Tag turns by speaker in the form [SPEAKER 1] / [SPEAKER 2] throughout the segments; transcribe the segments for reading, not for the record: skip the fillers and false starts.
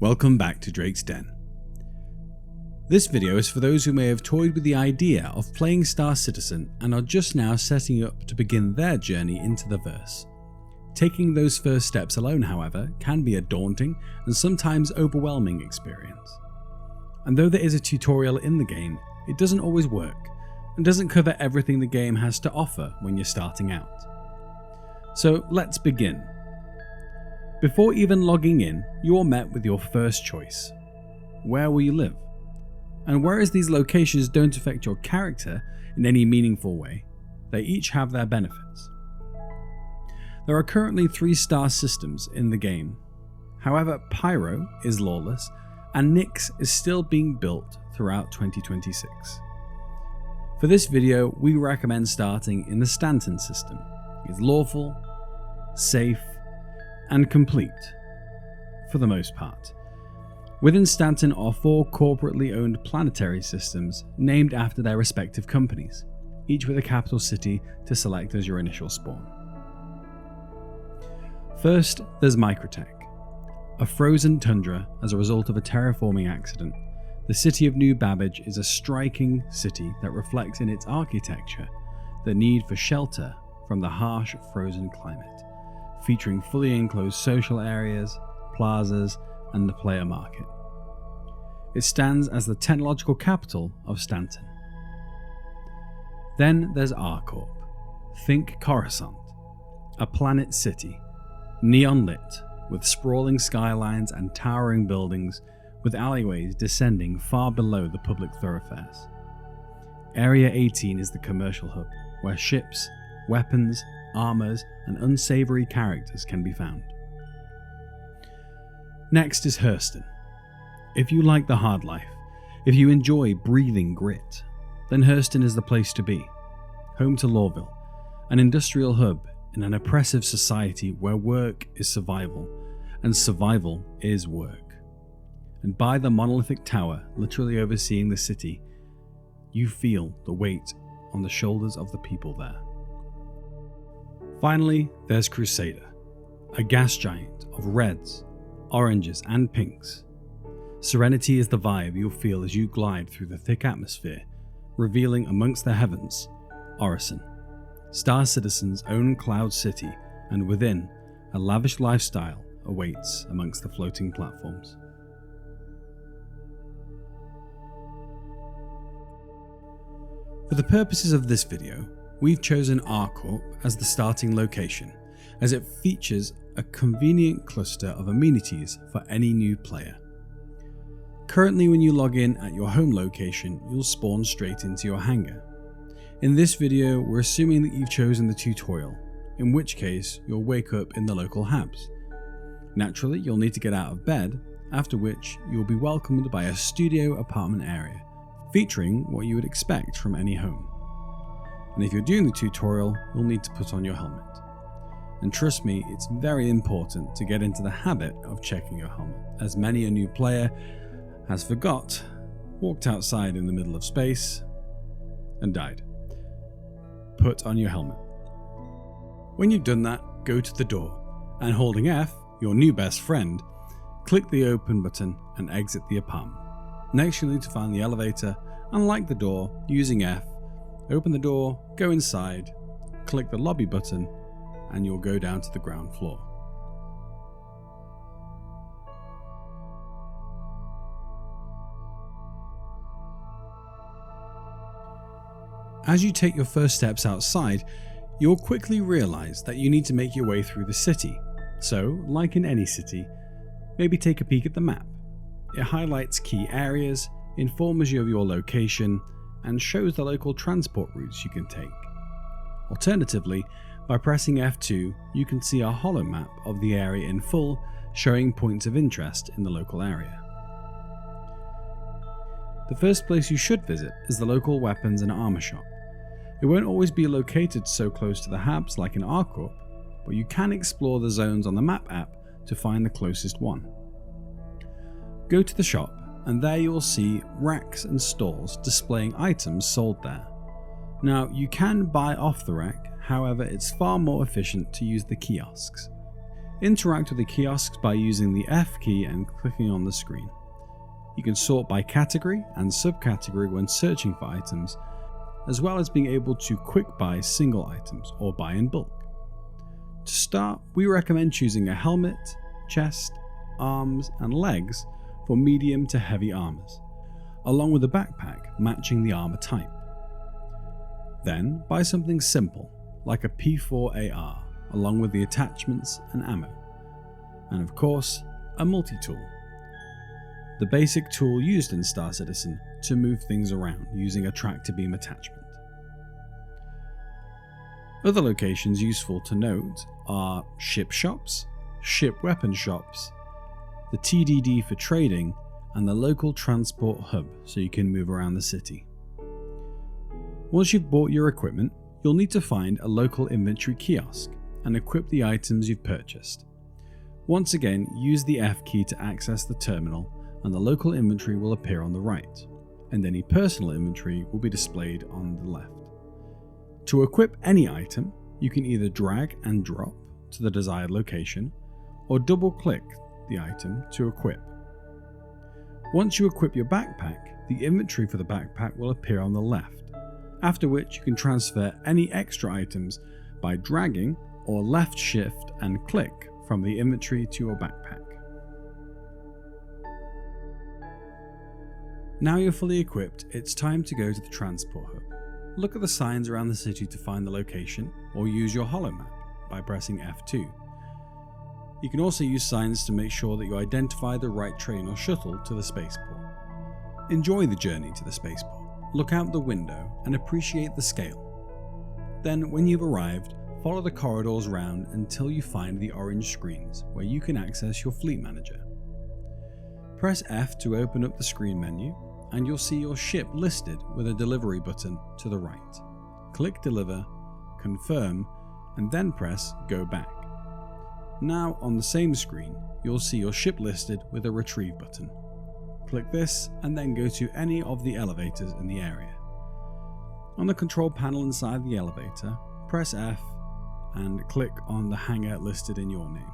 [SPEAKER 1] Welcome back to Drake's Den. This video is for those who may have toyed with the idea of playing Star Citizen and are just now setting up to begin their journey into the verse. Taking those first steps alone, however, can be a daunting and sometimes overwhelming experience. And though there is a tutorial in the game, it doesn't always work and doesn't cover everything the game has to offer when you're starting out. So let's begin. Before even logging in, you're met with your first choice. Where will you live? And whereas these locations don't affect your character in any meaningful way, they each have their benefits. There are currently 3 star systems in the game. However, Pyro is lawless and Nyx is still being built throughout 2026. For this video, we recommend starting in the Stanton system. It's lawful, safe, and complete, for the most part. Within Stanton are 4 corporately owned planetary systems named after their respective companies, each with a capital city to select as your initial spawn. First, there's Microtech, a frozen tundra as a result of a terraforming accident. The city of New Babbage is a striking city that reflects in its architecture the need for shelter from the harsh frozen climate, featuring fully enclosed social areas, plazas, and the player market. It stands as the technological capital of Stanton. Then there's R-Corp. Think Coruscant, a planet city, neon lit, with sprawling skylines and towering buildings, with alleyways descending far below the public thoroughfares. Area 18 is the commercial hub, where ships, weapons, armors, and unsavory characters can be found. Next is Hurston. If you like the hard life, if you enjoy breathing grit, then Hurston is the place to be. Home to Lawville, an industrial hub in an oppressive society where work is survival, and survival is work. And by the monolithic tower literally overseeing the city, you feel the weight on the shoulders of the people there. Finally, there's Crusader, a gas giant of reds, oranges, and pinks. Serenity is the vibe you'll feel as you glide through the thick atmosphere, revealing amongst the heavens, Orison, Star Citizen's own cloud city, and within, a lavish lifestyle awaits amongst the floating platforms. For the purposes of this video, we've chosen R-Corp as the starting location, as it features a convenient cluster of amenities for any new player. Currently, when you log in at your home location, you'll spawn straight into your hangar. In this video, we're assuming that you've chosen the tutorial, in which case you'll wake up in the local habs. Naturally, you'll need to get out of bed, after which you'll be welcomed by a studio apartment area, featuring what you would expect from any home. And if you're doing the tutorial, you'll need to put on your helmet. And trust me, it's very important to get into the habit of checking your helmet, as many a new player has forgot, walked outside in the middle of space, and died. Put on your helmet. When you've done that, go to the door, and holding F, your new best friend, click the open button and exit the apartment. Next, you'll need to find the elevator, unlock the door using F, open the door, go inside, click the lobby button, and you'll go down to the ground floor. As you take your first steps outside, you'll quickly realize that you need to make your way through the city. So, like in any city, maybe take a peek at the map. It highlights key areas, informs you of your location, and shows the local transport routes you can take. Alternatively, by pressing F2, you can see a holo map of the area in full, showing points of interest in the local area. The first place you should visit is the local weapons and armor shop. It won't always be located so close to the hubs like in R-Corp, but you can explore the zones on the map app to find the closest one. Go to the shop, and there you will see racks and stalls displaying items sold there. Now, you can buy off the rack, however it's far more efficient to use the kiosks. Interact with the kiosks by using the F key and clicking on the screen. You can sort by category and subcategory when searching for items, as well as being able to quick buy single items or buy in bulk. To start, we recommend choosing a helmet, chest, arms and legs for medium to heavy armors, along with a backpack matching the armor type. Then buy something simple like a P4 AR along with the attachments and ammo, and of course a multi-tool, the basic tool used in Star Citizen to move things around using a tractor beam attachment. Other locations useful to note are ship shops, ship weapon shops, the TDD for trading, and the local transport hub so you can move around the city. Once you've bought your equipment, you'll need to find a local inventory kiosk and equip the items you've purchased. Once again, use the F key to access the terminal and the local inventory will appear on the right, and any personal inventory will be displayed on the left. To equip any item, you can either drag and drop to the desired location or double click the item to equip. Once you equip your backpack, the inventory for the backpack will appear on the left, after which you can transfer any extra items by dragging or left shift and click from the inventory to your backpack. Now you're fully equipped, it's time to go to the transport hub. Look at the signs around the city to find the location, or use your holo map by pressing F2. You can also use signs to make sure that you identify the right train or shuttle to the spaceport. Enjoy the journey to the spaceport, look out the window and appreciate the scale. Then when you've arrived, follow the corridors round until you find the orange screens where you can access your fleet manager. Press F to open up the screen menu and you'll see your ship listed with a delivery button to the right. Click Deliver, Confirm, and then press Go Back. Now on the same screen, you'll see your ship listed with a Retrieve button. Click this and then go to any of the elevators in the area. On the control panel inside the elevator, press F and click on the hangar listed in your name.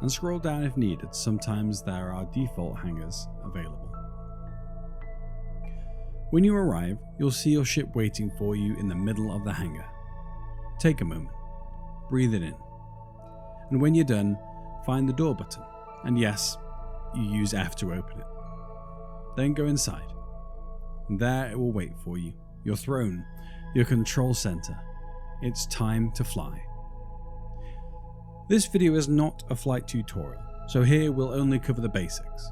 [SPEAKER 1] And scroll down if needed, sometimes there are default hangars available. When you arrive, you'll see your ship waiting for you in the middle of the hangar. Take a moment, breathe it in, and when you're done, find the door button, and yes, you use F to open it. Then go inside, and there it will wait for you, your throne, your control center. It's time to fly. This video is not a flight tutorial, so here we'll only cover the basics.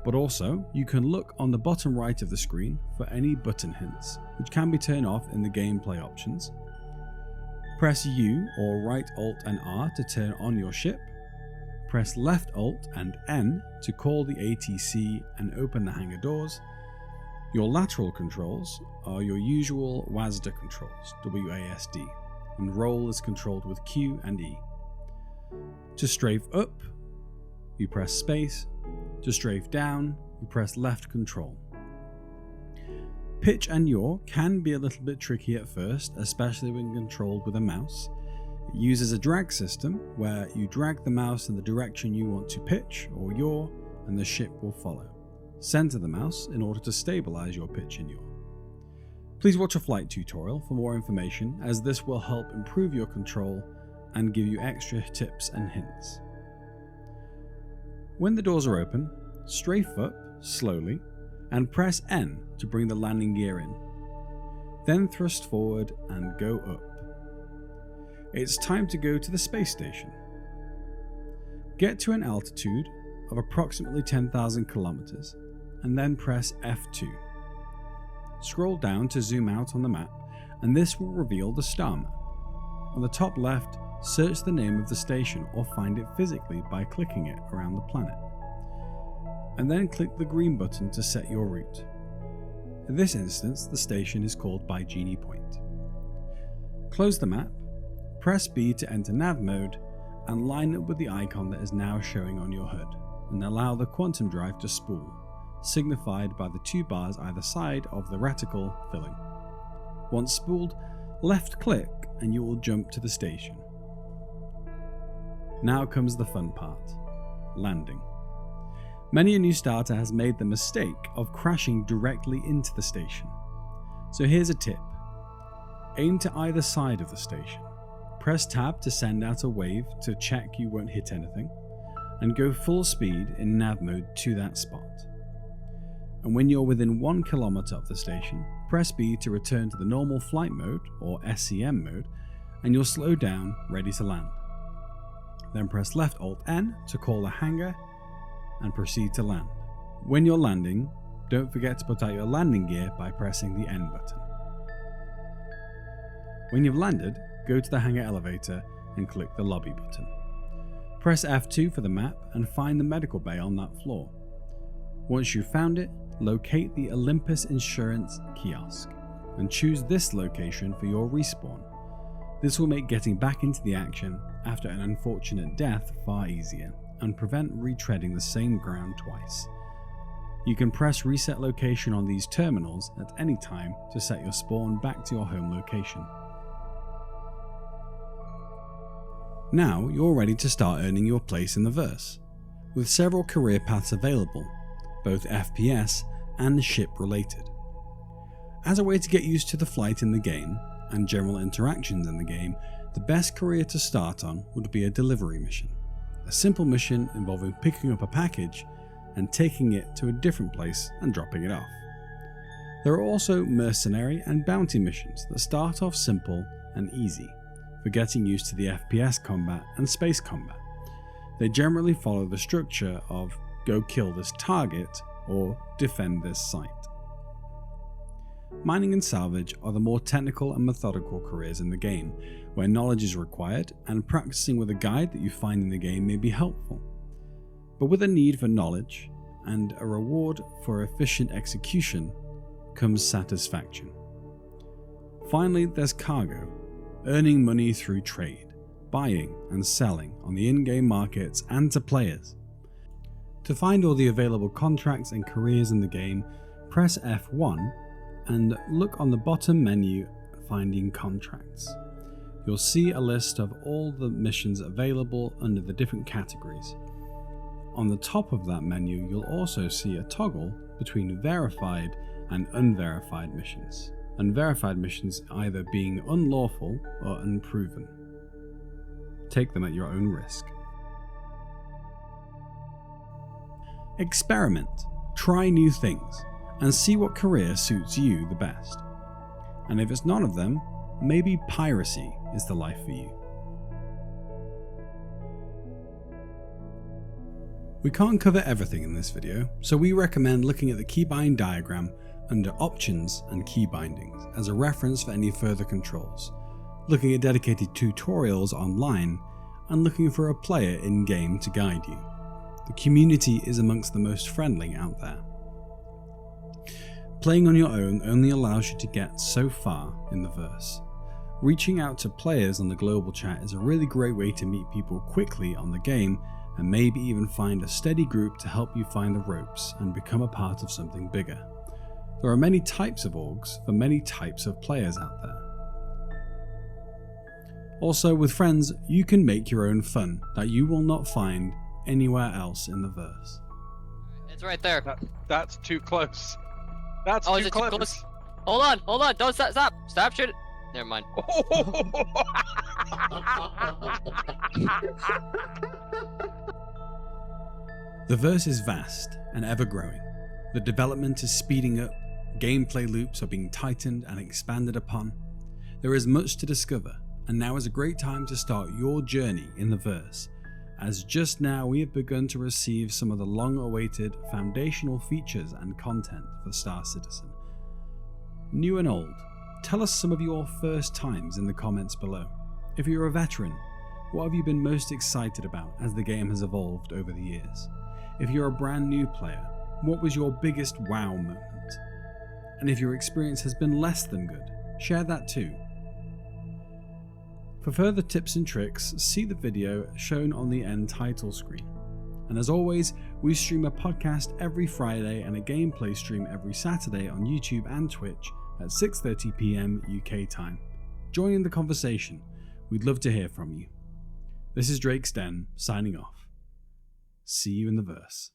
[SPEAKER 1] But also, you can look on the bottom right of the screen for any button hints, which can be turned off in the gameplay options. Press U or right Alt and R to turn on your ship. Press left Alt and N to call the ATC and open the hangar doors. Your lateral controls are your usual WASD controls, WASD, and roll is controlled with Q and E. To strafe up, you press space. To strafe down, you press left control. Pitch and yaw can be a little bit tricky at first, especially when controlled with a mouse. It uses a drag system where you drag the mouse in the direction you want to pitch or yaw, and the ship will follow. Center the mouse in order to stabilize your pitch and yaw. Please watch a flight tutorial for more information, as this will help improve your control and give you extra tips and hints. When the doors are open, strafe up slowly and press N to bring the landing gear in. Then thrust forward and go up. It's time to go to the space station. Get to an altitude of approximately 10,000 kilometers and then press F2. Scroll down to zoom out on the map, and this will reveal the star map. On the top left, search the name of the station or find it physically by clicking it around the planet. And then click the green button to set your route. In this instance, the station is called by Genie Point. Close the map, press B to enter nav mode, and line up with the icon that is now showing on your HUD, and allow the quantum drive to spool, signified by the two bars either side of the reticle filling. Once spooled, left click and you will jump to the station. Now comes the fun part, landing. Many a new starter has made the mistake of crashing directly into the station. So here's a tip. Aim to either side of the station. Press tab to send out a wave to check you won't hit anything, and go full speed in nav mode to that spot. And when you're within 1 kilometer of the station, press B to return to the normal flight mode or SCM mode, and you'll slow down, ready to land. Then press left Alt N to call the hangar and proceed to land. When you're landing, don't forget to put out your landing gear by pressing the N button. When you've landed, go to the hangar elevator and click the lobby button. Press F2 for the map and find the medical bay on that floor. Once you've found it, locate the Olympus Insurance kiosk and choose this location for your respawn. This will make getting back into the action after an unfortunate death far easier and prevent retreading the same ground twice. You can press reset location on these terminals at any time to set your spawn back to your home location. Now you're ready to start earning your place in the verse, with several career paths available, both FPS and ship related. As a way to get used to the flight in the game and general interactions in the game, the best career to start on would be a delivery mission. A simple mission involving picking up a package and taking it to a different place and dropping it off. There are also mercenary and bounty missions that start off simple and easy for getting used to the FPS combat and space combat. They generally follow the structure of go kill this target or defend this site. Mining and salvage are the more technical and methodical careers in the game, where knowledge is required and practicing with a guide that you find in the game may be helpful. But with a need for knowledge and a reward for efficient execution comes satisfaction. Finally, there's cargo, earning money through trade, buying and selling on the in-game markets and to players. To find all the available contracts and careers in the game, press F1 and look on the bottom menu finding contracts. You'll see a list of all the missions available under the different categories. On the top of that menu, you'll also see a toggle between verified and unverified missions. Unverified missions either being unlawful or unproven. Take them at your own risk. Experiment, try new things, and see what career suits you the best. And if it's none of them, maybe piracy is the life for you. We can't cover everything in this video, so we recommend looking at the keybind diagram under Options and Key Bindings as a reference for any further controls, looking at dedicated tutorials online, and looking for a player in-game to guide you. The community is amongst the most friendly out there. Playing on your own only allows you to get so far in the verse. Reaching out to players on the global chat is a really great way to meet people quickly on the game and maybe even find a steady group to help you find the ropes and become a part of something bigger. There are many types of orgs for many types of players out there. Also, with friends, you can make your own fun that you will not find anywhere else in the verse.
[SPEAKER 2] It's right there.
[SPEAKER 3] That's too close. That's
[SPEAKER 2] Oh,
[SPEAKER 3] too
[SPEAKER 2] is it
[SPEAKER 3] close.
[SPEAKER 2] too close? Hold on, don't stop shooting. Never mind.
[SPEAKER 1] The verse is vast and ever growing. The development is speeding up, gameplay loops are being tightened and expanded upon. There is much to discover, and now is a great time to start your journey in the verse, as just now we have begun to receive some of the long-awaited foundational features and content for Star Citizen. New and old, tell us some of your first times in the comments below. If you're a veteran, what have you been most excited about as the game has evolved over the years? If you're a brand new player, what was your biggest wow moment? And if your experience has been less than good, share that too. For further tips and tricks, see the video shown on the end title screen. And as always, we stream a podcast every Friday and a gameplay stream every Saturday on YouTube and Twitch at 6:30 PM UK time. Join in the conversation. We'd love to hear from you. This is Drake's Den, signing off. See you in the verse.